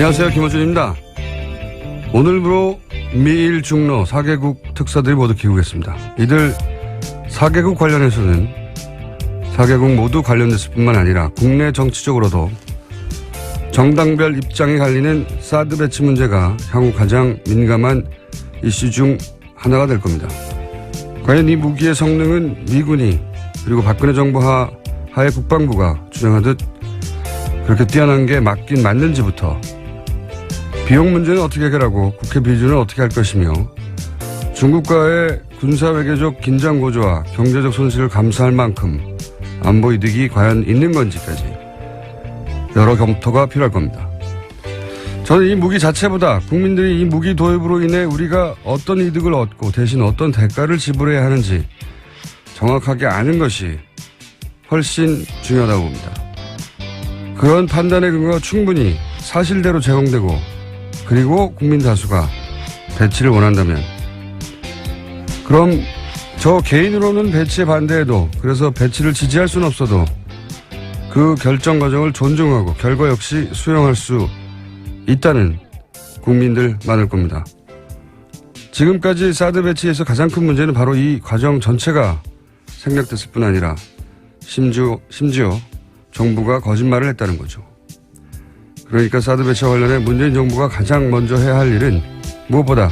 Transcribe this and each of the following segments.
안녕하세요. 김호준입니다. 오늘부로 미일 중로 4개국 특사들이 모두 귀국했습니다. 이들 4개국 관련해서는 4개국 모두 관련됐을 뿐만 아니라 국내 정치적으로도 정당별 입장이 갈리는 사드 배치 문제가 향후 가장 민감한 이슈 중 하나가 될 겁니다. 과연 이 무기의 성능은 미군이 그리고 박근혜 정부 하의 국방부가 주장하듯 그렇게 뛰어난 게 맞긴 맞는지부터 비용 문제는 어떻게 해결하고 국회 비준은 어떻게 할 것이며 중국과의 군사외교적 긴장 고조와 경제적 손실을 감수할 만큼 안보 이득이 과연 있는 건지까지 여러 검토가 필요할 겁니다. 저는 이 무기 자체보다 국민들이 이 무기 도입으로 인해 우리가 어떤 이득을 얻고 대신 어떤 대가를 지불해야 하는지 정확하게 아는 것이 훨씬 중요하다고 봅니다. 그런 판단의 근거가 충분히 사실대로 제공되고 그리고 국민 다수가 배치를 원한다면 그럼 저 개인으로는 배치에 반대해도 그래서 배치를 지지할 수는 없어도 그 결정 과정을 존중하고 결과 역시 수용할 수 있다는 국민들 많을 겁니다. 지금까지 사드 배치에서 가장 큰 문제는 바로 이 과정 전체가 생략됐을 뿐 아니라 심지어 정부가 거짓말을 했다는 거죠. 그러니까 사드 배치와 관련해 문재인 정부가 가장 먼저 해야 할 일은 무엇보다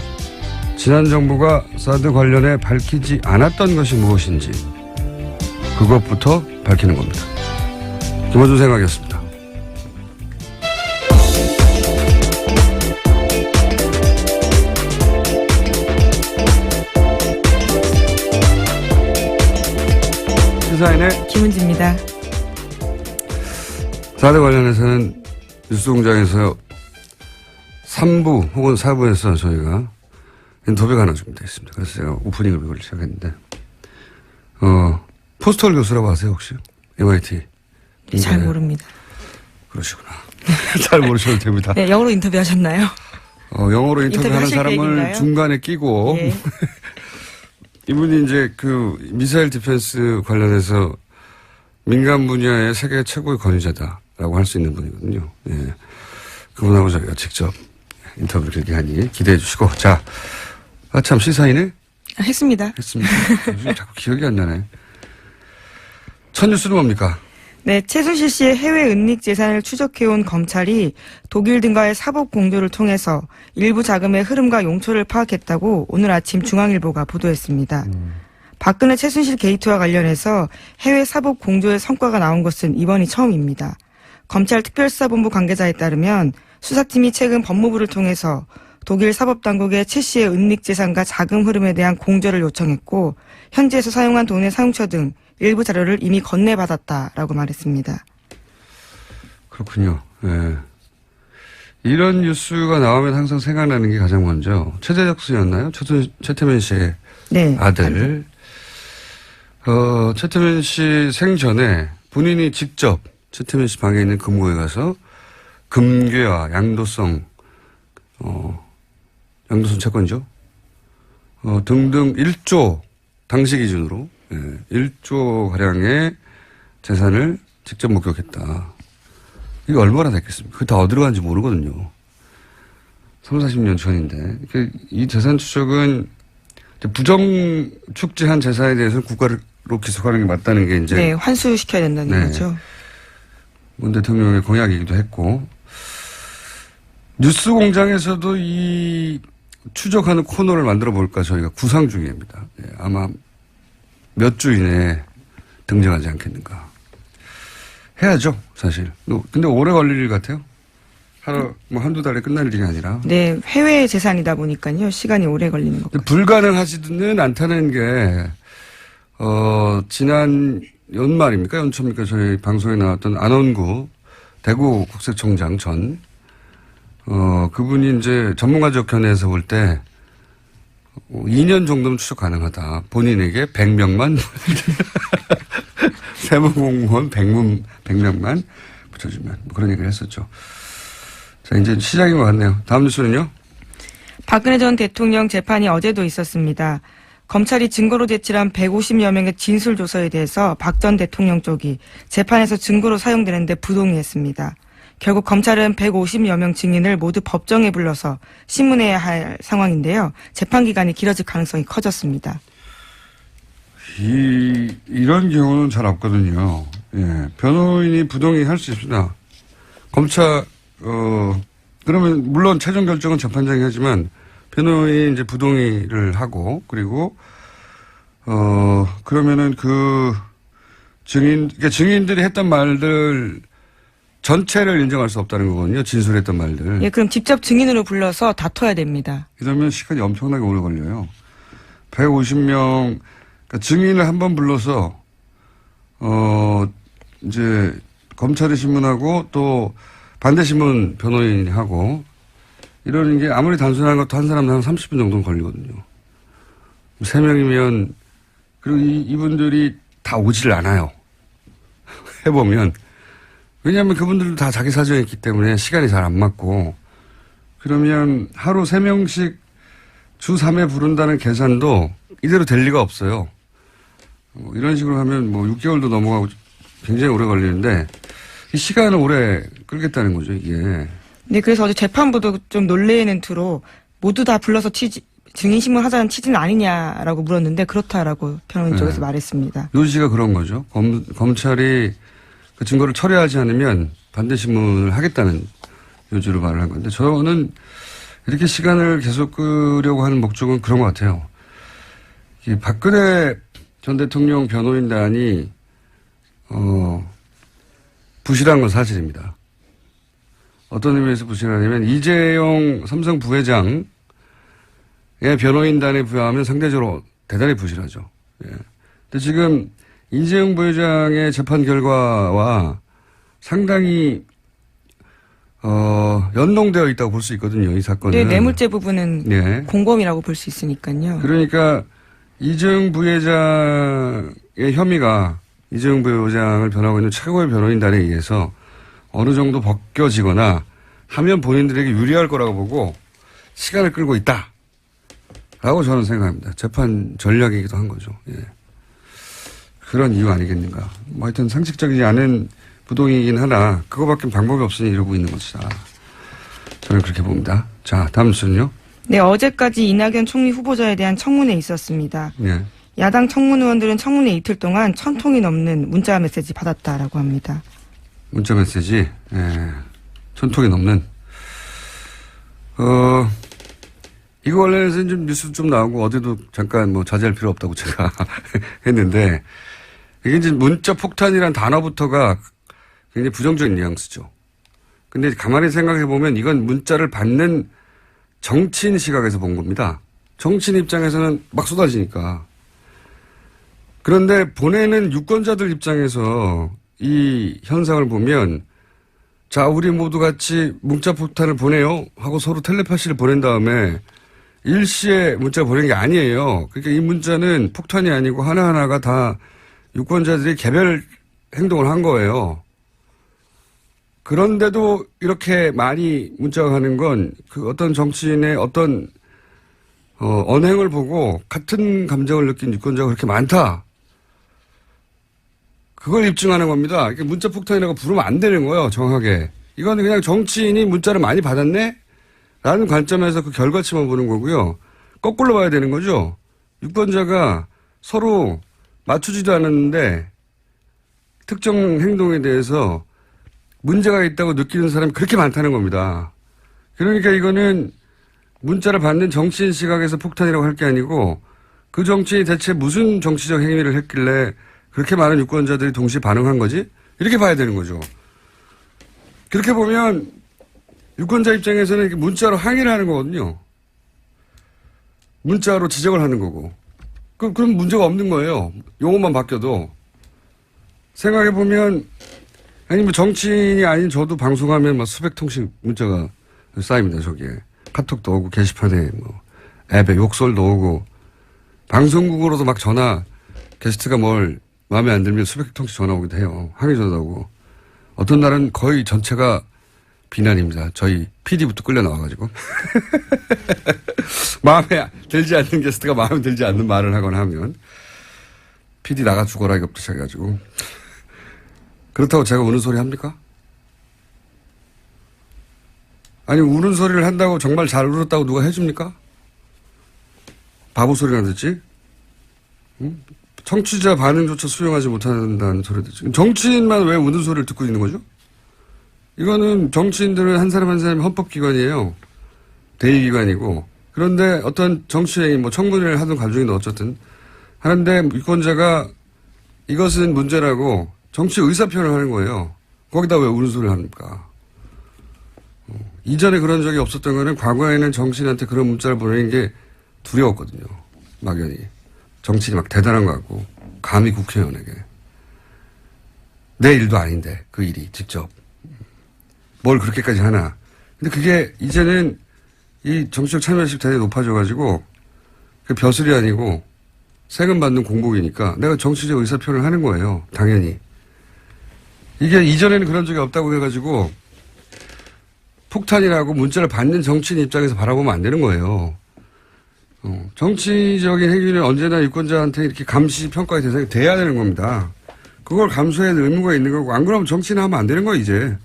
지난 정부가 사드 관련해 밝히지 않았던 것이 무엇인지 그것부터 밝히는 겁니다. 김호준 생각이었습니다. 시사인의 김은지입니다. 사드 관련해서는 뉴스공장에서 3부 혹은 4부에서 저희가 인터뷰가 하나 준비되어 있습니다. 그래서 제가 오프닝을 이걸 시작했는데 포스터ල් 교수라고 아세요 혹시? MIT. 네, 잘 모릅니다. 그러시구나. 잘 모르셔도 됩니다. 네, 영어로 인터뷰하셨나요? 영어로 인터뷰하는 사람을 계획인가요? 중간에 끼고 예. 이분이 이제 그 미사일 디펜스 관련해서 민간 분야의 세계 최고의 권위자다라고 할 수 있는 분이거든요. 예. 그분하고 저희가 직접 인터뷰를 길게 하니 기대해 주시고. 자, 참 시사인을 했습니다. 했습니다. 요즘 자꾸 기억이 안 나네. 첫 뉴스는 뭡니까? 네, 최순실 씨의 해외 은닉 재산을 추적해온 검찰이 독일 등과의 사법 공조를 통해서 일부 자금의 흐름과 용처를 파악했다고 오늘 아침 중앙일보가 보도했습니다. 박근혜 최순실 게이트와 관련해서 해외 사법 공조의 성과가 나온 것은 이번이 처음입니다. 검찰 특별수사본부 관계자에 따르면 수사팀이 최근 법무부를 통해서 독일 사법당국에 최 씨의 은닉 재산과 자금 흐름에 대한 공조를 요청했고 현지에서 사용한 돈의 사용처 등 일부 자료를 이미 건네받았다라고 말했습니다. 그렇군요. 예. 이런 뉴스가 나오면 항상 생각나는 게 가장 먼저 최재적 씨였나요? 최태민 씨의 네, 아들. 최태민 씨 생전에 본인이 직접 최태민 씨 방에 있는 금고에 가서 금괴와 양도성 채권이죠. 등등 1조 당시 기준으로 1조 가량의 재산을 직접 목격했다. 이게 얼마나 됐겠습니까? 그게 다 어디로 간지 모르거든요. 30, 40년 전인데. 이 재산 추적은 부정 축제한 재산에 대해서는 국가로 기소하는 게 맞다는 게 이제. 네, 환수시켜야 된다는 네. 거죠. 문 대통령의 공약이기도 했고. 뉴스 공장에서도 이 추적하는 코너를 만들어 볼까 저희가 구상 중입니다. 네, 아마 몇 주 이내에 등장하지 않겠는가. 해야죠, 사실. 근데 오래 걸릴 일 같아요. 한두 달에 끝날 일이 아니라. 네, 해외 재산이다 보니까요. 시간이 오래 걸리는 것 같아요. 불가능하지는 않다는 게, 지난 연말입니까? 연초입니까? 저희 방송에 나왔던 안원구 대구 국세청장 전, 그분이 이제 전문가적 견해에서 볼 때, 2년 정도면 추적 가능하다. 본인에게 100명만, 세무공무원 100명만 붙여주면. 뭐 그런 얘기를 했었죠. 자, 이제 시작인 것 같네요. 다음 뉴스는요? 박근혜 전 대통령 재판이 어제도 있었습니다. 검찰이 증거로 제출한 150여 명의 진술조서에 대해서 박 전 대통령 쪽이 재판에서 증거로 사용되는데 부동의했습니다. 결국 검찰은 150여 명 증인을 모두 법정에 불러서 신문해야 할 상황인데요. 재판 기간이 길어질 가능성이 커졌습니다. 이런 경우는 잘 없거든요. 예. 변호인이 부동의 할 수 있습니다. 검찰, 그러면 물론 최종 결정은 재판장이 하지만 변호인이 이제 부동의를 하고 그리고 그러면은 그 그러니까 증인들이 했던 말들 전체를 인정할 수 없다는 거거든요. 진술했던 말들. 예, 그럼 직접 증인으로 불러서 다퉈야 됩니다. 그러면 시간이 엄청나게 오래 걸려요. 150명, 그러니까 증인을 한 번 불러서, 이제, 검찰이 신문하고 또 반대 신문 변호인이 하고, 이러는 게 아무리 단순한 것도 한 사람당 한 30분 정도는 걸리거든요. 3명이면, 그리고 이분들이 다 오지를 않아요. 해보면. 왜냐하면 그분들도 다 자기 사정이 있기 때문에 시간이 잘 안 맞고, 그러면 하루 3명씩 주 3회 부른다는 계산도 이대로 될 리가 없어요. 이런 식으로 하면 뭐 6개월도 넘어가고 굉장히 오래 걸리는데, 이 시간을 오래 끌겠다는 거죠, 이게. 네, 그래서 어제 재판부도 좀 놀래는 투로 모두 다 불러서 증인 신문 하자는 취지는 아니냐라고 물었는데 그렇다라고 변호인 쪽에서 말했습니다. 요지가 그런 거죠. 검찰이 그 증거를 철회하지 않으면 반대 신문을 하겠다는 요지로 말을 한 건데 저는 이렇게 시간을 계속 끄려고 하는 목적은 그런 것 같아요. 이 박근혜 전 대통령 변호인단이 부실한 건 사실입니다. 어떤 의미에서 부실하냐면 이재용 삼성 부회장의 변호인단에 부여하면 상대적으로 대단히 부실하죠. 예. 근데 지금 이재용 부회장의 재판 결과와 상당히 연동되어 있다고 볼 수 있거든요. 이 사건은. 네, 뇌물죄 부분은 네. 공범이라고 볼 수 있으니까요. 그러니까 이재용 부회장의 혐의가 이재용 부회장을 변호하고 있는 최고의 변호인단에 의해서 어느 정도 벗겨지거나 하면 본인들에게 유리할 거라고 보고 시간을 끌고 있다라고 저는 생각합니다. 재판 전략이기도 한 거죠. 예. 그런 이유 아니겠는가. 뭐 하여튼 상식적이지 않은 부동이긴 하나 그거밖에 방법이 없으니 이러고 있는 것이다. 저는 그렇게 봅니다. 자, 다음 뉴스는요. 네, 어제까지 이낙연 총리 후보자에 대한 청문회 있었습니다. 네. 야당 청문 의원들은 청문회 이틀 동안 1000통이 넘는 문자 메시지 받았다라고 합니다. 문자 메시지, 예, 1000통이 넘는. 이거 관련해서 좀 뉴스 좀 나오고 어제도 잠깐 뭐 자제할 필요 없다고 제가 했는데 이게 이제 문자 폭탄이란 단어부터가 굉장히 부정적인 뉘앙스죠. 근데 가만히 생각해 보면 이건 문자를 받는 정치인 시각에서 본 겁니다. 정치인 입장에서는 막 쏟아지니까. 그런데 보내는 유권자들 입장에서 이 현상을 보면 자, 우리 모두 같이 문자 폭탄을 보내요 하고 서로 텔레파시를 보낸 다음에 일시에 문자 보낸 게 아니에요. 그러니까 이 문자는 폭탄이 아니고 하나하나가 다 유권자들이 개별 행동을 한 거예요. 그런데도 이렇게 많이 문자가 가는 건 그 어떤 정치인의 어떤 언행을 보고 같은 감정을 느낀 유권자가 그렇게 많다. 그걸 입증하는 겁니다. 그러니까 문자 폭탄이라고 부르면 안 되는 거예요. 정확하게. 이건 그냥 정치인이 문자를 많이 받았네? 라는 관점에서 그 결과치만 보는 거고요. 거꾸로 봐야 되는 거죠. 유권자가 서로 맞추지도 않았는데 특정 행동에 대해서 문제가 있다고 느끼는 사람이 그렇게 많다는 겁니다. 그러니까 이거는 문자를 받는 정치인 시각에서 폭탄이라고 할 게 아니고 그 정치인이 대체 무슨 정치적 행위를 했길래 그렇게 많은 유권자들이 동시에 반응한 거지? 이렇게 봐야 되는 거죠. 그렇게 보면 유권자 입장에서는 이렇게 문자로 항의를 하는 거거든요. 문자로 지적을 하는 거고. 그럼 문제가 없는 거예요. 용어만 바뀌어도. 생각해보면, 아니, 뭐 정치인이 아닌 저도 방송하면 막 수백 통씩 문자가 쌓입니다, 저기에. 카톡도 오고, 게시판에 뭐, 앱에 욕설도 오고, 방송국으로도 막 전화, 게스트가 뭘 마음에 안 들면 수백 통씩 전화 오기도 해요. 항의 전화 오고. 어떤 날은 거의 전체가 비난입니다. 저희 PD부터 끌려 나와가지고. 마음에 들지 않는 게스트가 마음에 들지 않는 말을 하거나 하면 PD 나가 죽어라 이것부터 시작해가지고. 그렇다고 제가 우는 소리 합니까? 아니, 우는 소리를 한다고 정말 잘 울었다고 누가 해줍니까? 바보 소리나 듣지? 응? 청취자 반응조차 수용하지 못한다는 소리 듣지. 정치인만 왜 우는 소리를 듣고 있는 거죠? 이거는 정치인들은 한 사람 한 사람이 헌법기관이에요. 대의기관이고. 그런데 어떤 정치행위, 뭐 청문회를 하든 가중이든 어쨌든 하는데 유권자가 이것은 문제라고 정치 의사표현을 하는 거예요. 거기다 왜 우는 소리를 합니까? 이전에 그런 적이 없었던 거는 과거에는 정치인한테 그런 문자를 보내는 게 두려웠거든요. 막연히. 정치인이 막 대단한 것 같고 감히 국회의원에게. 내 일도 아닌데 그 일이 직접. 뭘 그렇게까지 하나. 근데 그게 이제는 이 정치적 참여율이 대단히 높아져가지고 그 벼슬이 아니고 세금 받는 공복이니까 내가 정치적 의사표현을 하는 거예요. 당연히. 이게 이전에는 그런 적이 없다고 해가지고 폭탄이라고 문자를 받는 정치인 입장에서 바라보면 안 되는 거예요. 정치적인 행위는 언제나 유권자한테 이렇게 감시 평가의 대상이 돼야 되는 겁니다. 그걸 감수해야 될 의무가 있는 거고 안 그러면 정치는 하면 안 되는 거예요 이제.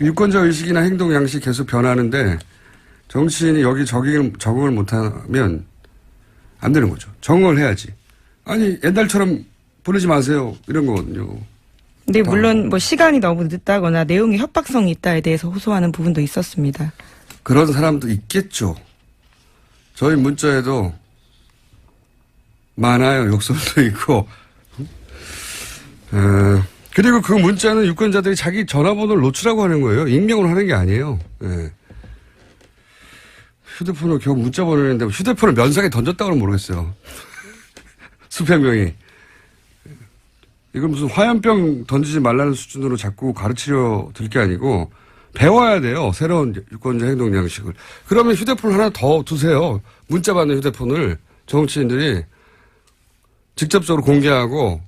유권자 의식이나 행동 양식이 계속 변하는데 정치인이 여기 적응을 못하면 안 되는 거죠. 적응을 해야지. 아니 옛날처럼 보내지 마세요 이런 거거든요. 근데 물론 뭐 시간이 너무 늦다거나 내용이 협박성이 있다에 대해서 호소하는 부분도 있었습니다. 그런 사람도 있겠죠. 저희 문자에도 많아요. 욕설도 있고. 그리고 그 문자는 유권자들이 자기 전화번호를 노출하고 하는 거예요. 익명으로 하는 게 아니에요. 예. 휴대폰으로 겨우 문자 보내는데 휴대폰을 면상에 던졌다고는 모르겠어요. 수백 명이. 이건 무슨 화염병 던지지 말라는 수준으로 자꾸 가르치려 들 게 아니고 배워야 돼요. 새로운 유권자 행동 양식을. 그러면 휴대폰 하나 더 두세요. 문자 받는 휴대폰을 정치인들이 직접적으로 공개하고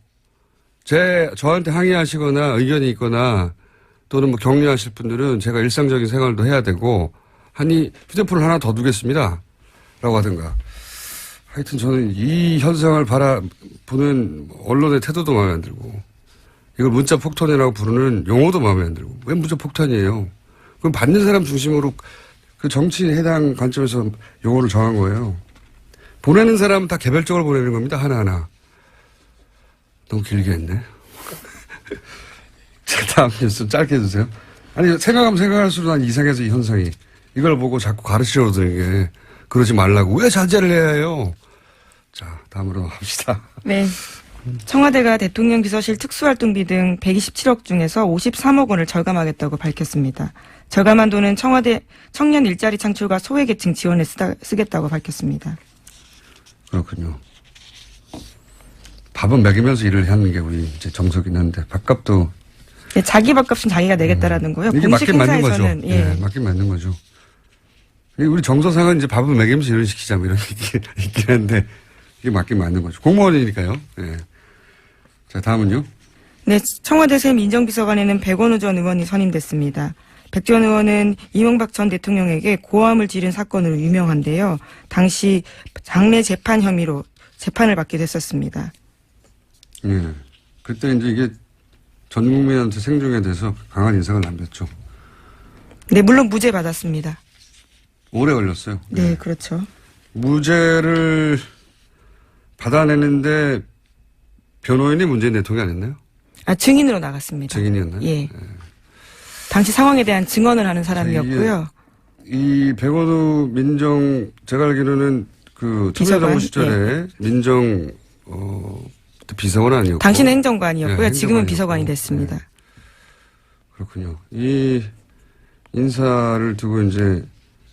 저한테 항의하시거나 의견이 있거나 또는 뭐 격려하실 분들은 제가 일상적인 생활도 해야 되고 하니 휴대폰을 하나 더 두겠습니다. 라고 하든가. 하여튼 저는 이 현상을 바라보는 언론의 태도도 마음에 안 들고 이걸 문자 폭탄이라고 부르는 용어도 마음에 안 들고 왜 문자 폭탄이에요? 그럼 받는 사람 중심으로 그 정치인 해당 관점에서 용어를 정한 거예요. 보내는 사람은 다 개별적으로 보내는 겁니다. 하나하나. 너무 길게 했네. 자, 다음 뉴스 짧게 해주세요. 아니 생각하면 생각할수록 난 이상해서 이 현상이. 이걸 보고 자꾸 가르치려고 드는 게 그러지 말라고 왜 자제를 해야 해요? 자, 다음으로 합시다. 네. 청와대가 대통령 비서실 특수활동비 등 127억 중에서 53억 원을 절감하겠다고 밝혔습니다. 절감한 돈은 청와대 청년 일자리 창출과 소외계층 지원에 쓰겠다고 밝혔습니다. 그렇군요. 밥은 먹이면서 일을 하는 게 우리 이제 정석이긴 한데 밥값도 네, 자기 밥값은 자기가 내겠다라는 거요. 이게 공식 맞긴 맞는 거죠. 행사에서는 예. 네, 맞긴 맞는 거죠. 우리 정서상은 이제 밥을 먹이면서 일을 시키자 뭐 이런 게 있긴 한데 이게 맞긴 맞는 거죠. 공무원이니까요. 네. 자, 다음은요. 네, 청와대 새 민정비서관에는 백원우 전 의원이 선임됐습니다. 백 전 의원은 이명박 전 대통령에게 고함을 지른 사건으로 유명한데요. 당시 장례 재판 혐의로 재판을 받게 됐었습니다. 네. 그때 이제 이게 전 국민한테 생중에 대해서 강한 인상을 남겼죠. 네, 물론 무죄 받았습니다. 오래 걸렸어요. 네, 그렇죠. 무죄를 받아내는데 변호인이 문재인 대통령이 아니었나요? 아, 증인으로 나갔습니다. 증인이었나요? 예. 네. 당시 상황에 대한 증언을 하는 사람이었고요. 이 백원우 제가 알기로는 그 참여정부 시절에 민정, 비서관 아니었고. 당시는 행정관이었고요. 네, 지금은 비서관이 행정관이었고. 됐습니다. 네. 그렇군요. 이 인사를 두고 이제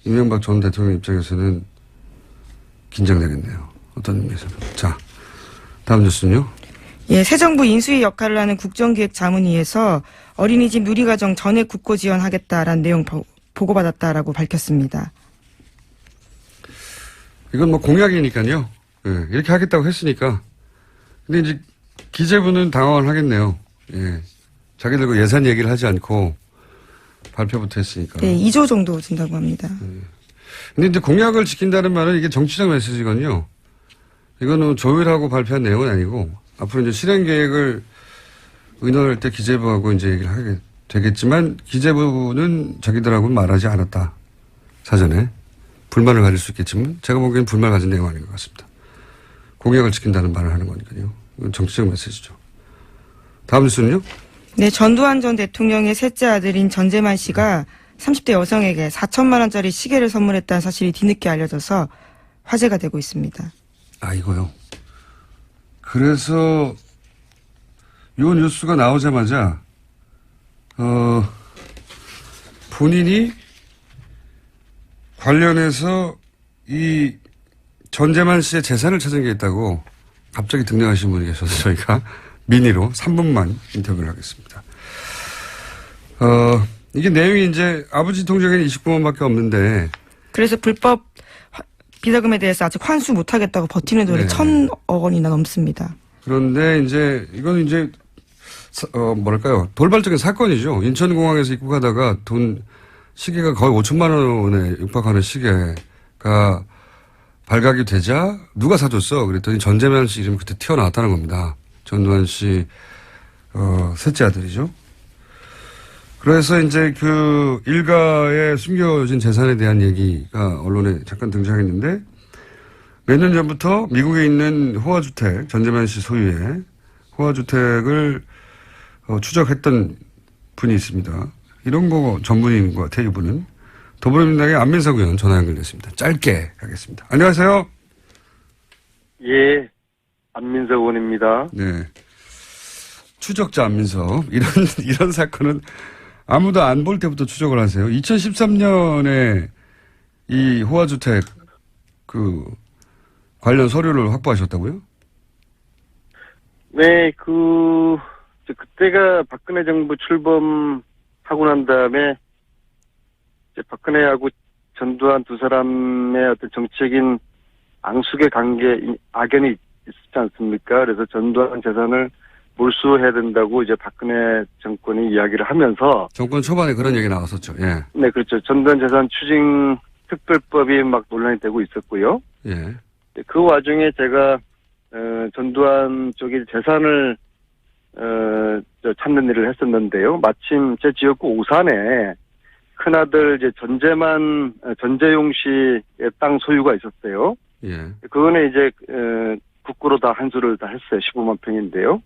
이명박 전 대통령 입장에서는 긴장되겠네요. 어떤 의미에서. 자, 다음 뉴스는요. 예, 새 정부 인수위 역할을 하는 국정기획자문위에서 어린이집 누리과정 전액 국고 지원하겠다라는 내용 보고받았다라고 밝혔습니다. 이건 뭐 공약이니까요. 예, 이렇게 하겠다고 했으니까. 근데 이제 기재부는 당황을 하겠네요. 예. 자기들 그 예산 얘기를 하지 않고 발표부터 했으니까. 네, 2조 정도 준다고 합니다. 근데 이제 공약을 지킨다는 말은 이게 정치적 메시지거든요. 이거는 조율하고 발표한 내용은 아니고 앞으로 이제 실행 계획을 의논할 때 기재부하고 이제 얘기를 하게 되겠지만 기재부는 자기들하고는 말하지 않았다. 사전에. 불만을 가질 수 있겠지만 제가 보기엔 불만을 가진 내용 아닌 것 같습니다. 공약을 지킨다는 말을 하는 거니까요. 이건 정치적 메시지죠. 다음 뉴스는요? 네, 전두환 전 대통령의 셋째 아들인 전재만 씨가 30대 여성에게 4천만 원짜리 시계를 선물했다는 사실이 뒤늦게 알려져서 화제가 되고 있습니다. 아, 이거요. 그래서 이 뉴스가 나오자마자 본인이 관련해서 이 전재만 씨의 재산을 찾은 게 있다고 갑자기 등장하신 분이 계셔서 저희가 미니로 3분만 인터뷰를 하겠습니다. 이게 내용이 이제 아버지 통장에는 29만 밖에 없는데. 그래서 불법 비자금에 대해서 아직 환수 못하겠다고 버티는 돈이 1,000억 원이나 넘습니다. 그런데 이제 이건 이제 뭐랄까요, 돌발적인 사건이죠. 인천공항에서 입국하다가 시계가 거의 5천만 원에 육박하는 시계가 발각이 되자 누가 사줬어? 그랬더니 전재만 씨 이름이 그때 튀어나왔다는 겁니다. 전두환 씨 셋째 아들이죠. 그래서 이제 그 일가의 숨겨진 재산에 대한 얘기가 언론에 잠깐 등장했는데 몇 년 전부터 미국에 있는 호화주택, 전재만 씨 소유의 호화주택을 추적했던 분이 있습니다. 이런 거 전문인 것 같아요, 이분은. 더불어민주당의 안민석 의원 전화 연결됐습니다. 짧게 하겠습니다. 안녕하세요. 예, 안민석 의원입니다. 네. 추적자 안민석. 이런 사건은 아무도 안 볼 때부터 추적을 하세요. 2013년에 이 호화주택 관련 서류를 확보하셨다고요? 네, 그때가 박근혜 정부 출범하고 난 다음에 이제 박근혜하고 전두환 두 사람의 어떤 정치적인 앙숙의 악연이 있었지 않습니까? 그래서 전두환 재산을 몰수해야 된다고 이제 박근혜 정권이 이야기를 하면서. 정권 초반에 그런 얘기 나왔었죠. 예. 네, 그렇죠. 전두환 재산 추징 특별법이 막 논란이 되고 있었고요. 예. 그 와중에 제가 전두환 쪽의 재산을 찾는 일을 했었는데요. 마침 제 지역구 오산에 큰아들 이제 전재용 씨의 땅 소유가 있었어요. 예. 그거는 이제 국구로 다 한수를 다 했어요. 15만 평인데요.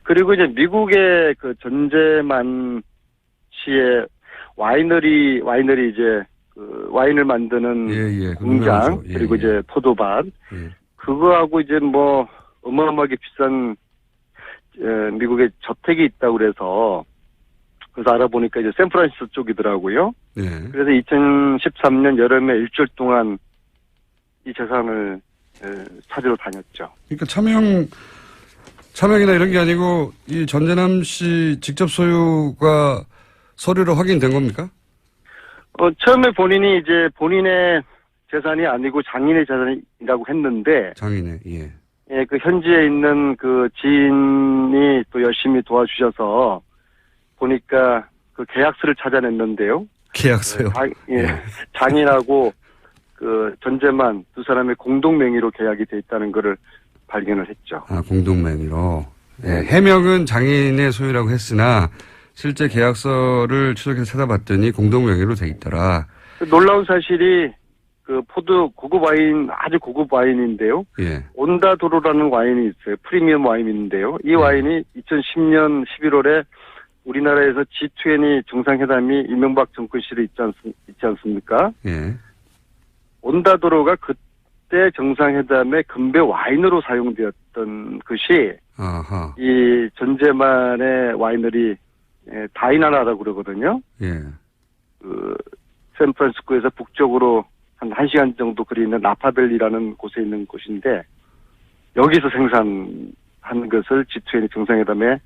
그리고 이제 미국의 그 전재만 씨의 와이너리 이제 그 와인을 만드는 공장, 그리고 이제 포도밭, 그거하고 이제 뭐 어마어마하게 비싼 미국의 저택이 있다고 그래서 알아보니까 이제 샌프란시스코 쪽이더라고요. 네. 그래서 2013년 여름에 일주일 동안 이 재산을 찾으러 다녔죠. 그러니까 차명이나 이런 게 아니고 이 전재남 씨 직접 소유가 서류로 확인된 겁니까? 처음에 본인이 이제 본인의 재산이 아니고 장인의 재산이라고 했는데. 장인의, 예. 예, 그 현지에 있는 그 지인이 또 열심히 도와주셔서 보니까 그 계약서를 찾아냈는데요. 계약서요? 장인하고 그 전재만 두 사람의 공동 명의로 계약이 돼 있다는 거를 발견을 했죠. 아, 공동 명의로. 예, 해명은 장인의 소유라고 했으나 실제 계약서를 추적해서 찾아봤더니 공동 명의로 돼 있더라. 놀라운 사실이 그 고급 와인, 아주 고급 와인인데요. 예. 온다도로라는 와인이 있어요. 프리미엄 와인인데요. 이 와인이 2010년 11월에 우리나라에서 G20 정상회담이 이명박 정권 시절에 있지 않습니까? 예. 온다도로가 그때 정상회담에 금배 와인으로 사용되었던 것이 아하. 이 전재만의 와이너리 다이나나라고 그러거든요. 예. 그 샌프란시스코에서 북쪽으로 한 1시간 정도 거리 있는 나파밸리라는 곳에 있는 곳인데 여기서 생산한 것을 G20 정상회담에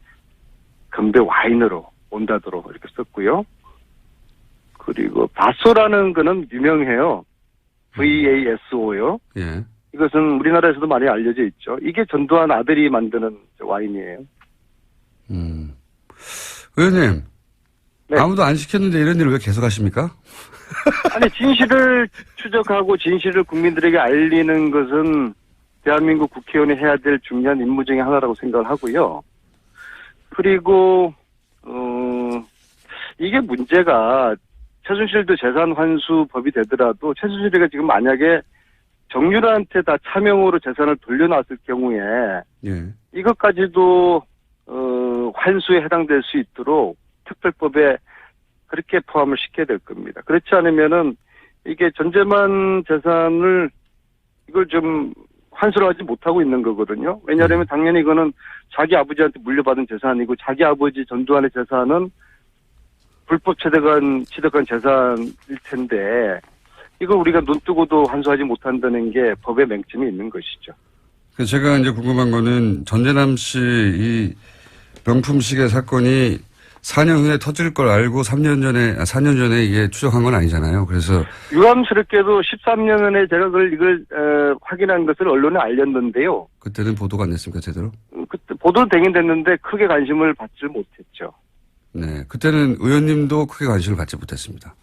금배 와인으로 온다도로 이렇게 썼고요. 그리고 바소라는 거는 유명해요. VASO요. 예. 이것은 우리나라에서도 많이 알려져 있죠. 이게 전두환 아들이 만드는 와인이에요. 의원님. 네. 아무도 안 시켰는데 이런 일을 왜 계속 하십니까? 아니, 진실을 추적하고 진실을 국민들에게 알리는 것은 대한민국 국회의원이 해야 될 중요한 임무 중에 하나라고 생각을 하고요. 그리고 이게 문제가 최순실도 재산 환수법이 되더라도 최순실이가 지금 만약에 정유라한테 다 차명으로 재산을 돌려놨을 경우에 예. 이것까지도 환수에 해당될 수 있도록 특별법에 그렇게 포함을 시켜야 될 겁니다. 그렇지 않으면은 이게 전재만 재산을 이걸 좀 환수를 하지 못하고 있는 거거든요. 왜냐하면 당연히 이거는 자기 아버지한테 물려받은 재산이고 자기 아버지 전두환의 재산은 불법 취득한 재산일 텐데 이걸 우리가 눈 뜨고도 환수하지 못한다는 게 법의 맹점이 있는 것이죠. 제가 이제 궁금한 거는 전재남 씨 이 명품 시계 사건이 4년 후에 터질 걸 알고 4년 전에 이게 추적한 건 아니잖아요. 그래서 유감스럽게도 13년 전에 제가 이걸 확인한 것을 언론에 알렸는데요. 그때는 보도가 안 됐습니까, 제대로? 그때 보도는 되긴 됐는데 크게 관심을 받지 못했죠. 네. 그때는 의원님도 크게 관심을 받지 못했습니다.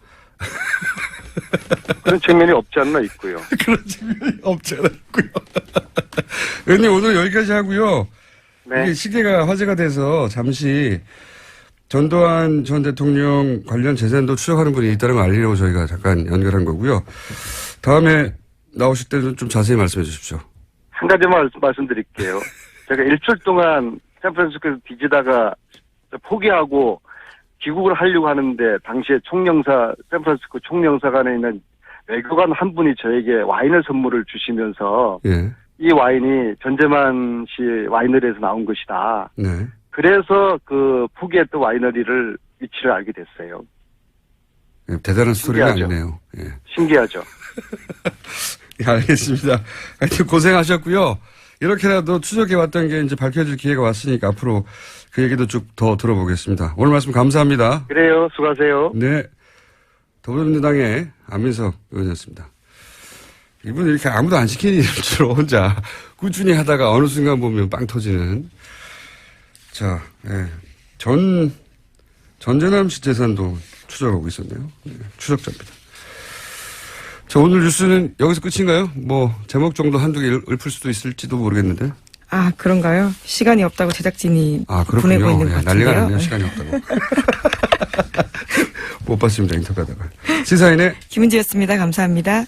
그런 측면이 없지 않나 있고요. 그런 측면이 없지 않아 있고요. 의원님 오늘 여기까지 하고요. 네. 이게 시계가 화제가 돼서 잠시 전두환 전 대통령 관련 재산도 추적하는 분이 있다는 걸 알리려고 저희가 잠깐 연결한 거고요. 다음에 나오실 때는 좀 자세히 말씀해 주십시오. 한 가지만 말씀드릴게요. 제가 일주일 동안 샌프란시스코에서 뒤지다가 포기하고 귀국을 하려고 하는데 당시에 샌프란시스코 총영사관에 있는 외교관 한 분이 저에게 와인을 선물을 주시면서 예. 이 와인이 전재만 씨 와이너리에서 나온 것이다. 네. 그래서 그 포기했던 와이너리를 위치를 알게 됐어요. 예, 대단한 스토리가 신기하죠. 아니네요. 예. 신기하죠. 예, 알겠습니다. 하여튼 고생하셨고요. 이렇게라도 추적해왔던 게 이제 밝혀질 기회가 왔으니까 앞으로 그 얘기도 쭉 더 들어보겠습니다. 오늘 말씀 감사합니다. 그래요. 수고하세요. 네. 더불어민주당의 안민석 의원이었습니다. 이분 이렇게 아무도 안 시키는 일주로 혼자 꾸준히 하다가 어느 순간 보면 빵 터지는. 자, 예. 전재남 씨 재산도 추적하고 있었네요. 네, 추적자입니다. 자, 오늘 뉴스는 여기서 끝인가요? 뭐, 제목 정도 한두 개 읊을 수도 있을지도 모르겠는데. 아, 그런가요? 시간이 없다고 제작진이 그렇군요. 보내고 있는 것 예, 같은데요. 난리가 났네요. 시간이 없다고. 못 봤습니다. 인터뷰하다가. 시사인의 김은지였습니다. 감사합니다.